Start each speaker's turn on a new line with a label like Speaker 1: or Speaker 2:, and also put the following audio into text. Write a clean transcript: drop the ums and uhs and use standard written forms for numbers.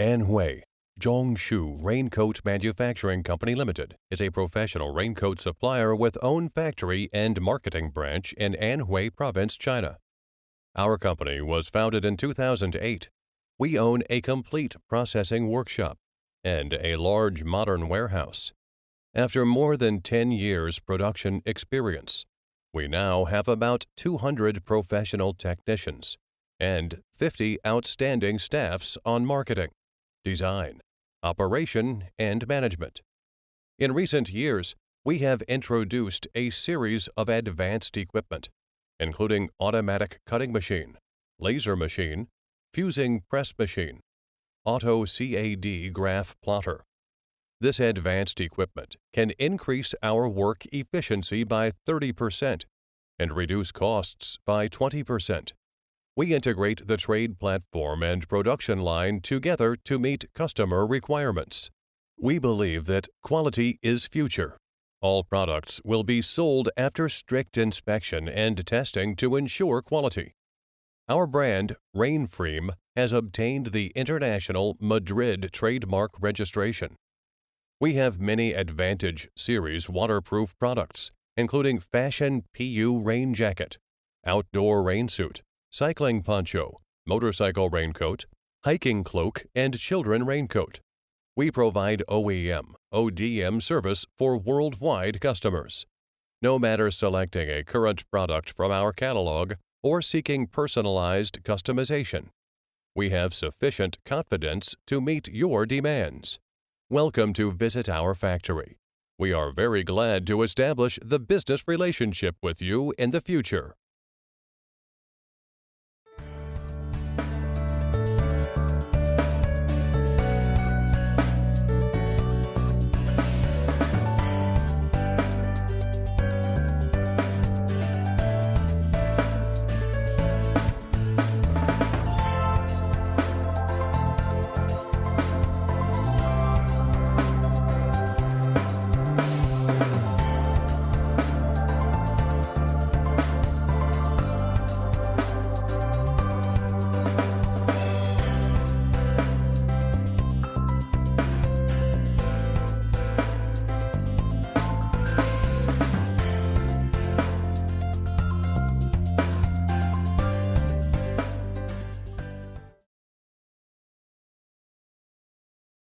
Speaker 1: Anhui Zhongshu Raincoat Manufacturing Company Limited is a professional raincoat supplier with own factory and marketing branch in Anhui Province, China. Our company was founded in 2008. We own a complete processing workshop and a large modern warehouse. After more than 10 years production experience, we now have about 200 professional technicians and 50 outstanding staffs on marketing, design, operation, and management. In recent years, we have introduced a series of advanced equipment, including automatic cutting machine, laser machine, fusing press machine, auto CAD graph plotter. This advanced equipment can increase our work efficiency by 30% and reduce costs by 20%. We integrate the trade platform and production line together to meet customer requirements. We believe that quality is future. All products will be sold after strict inspection and testing to ensure quality. Our brand, Rainfreem, has obtained the International Madrid trademark registration. We have many Advantage Series waterproof products, including Fashion PU rain jacket, outdoor rain suit, cycling poncho, motorcycle raincoat, hiking cloak, and children raincoat. We provide OEM, ODM service for worldwide customers. No matter selecting a current product from our catalog or seeking personalized customization, we have sufficient confidence to meet your demands. Welcome to visit our factory. We are very glad to establish the business relationship with you in the future.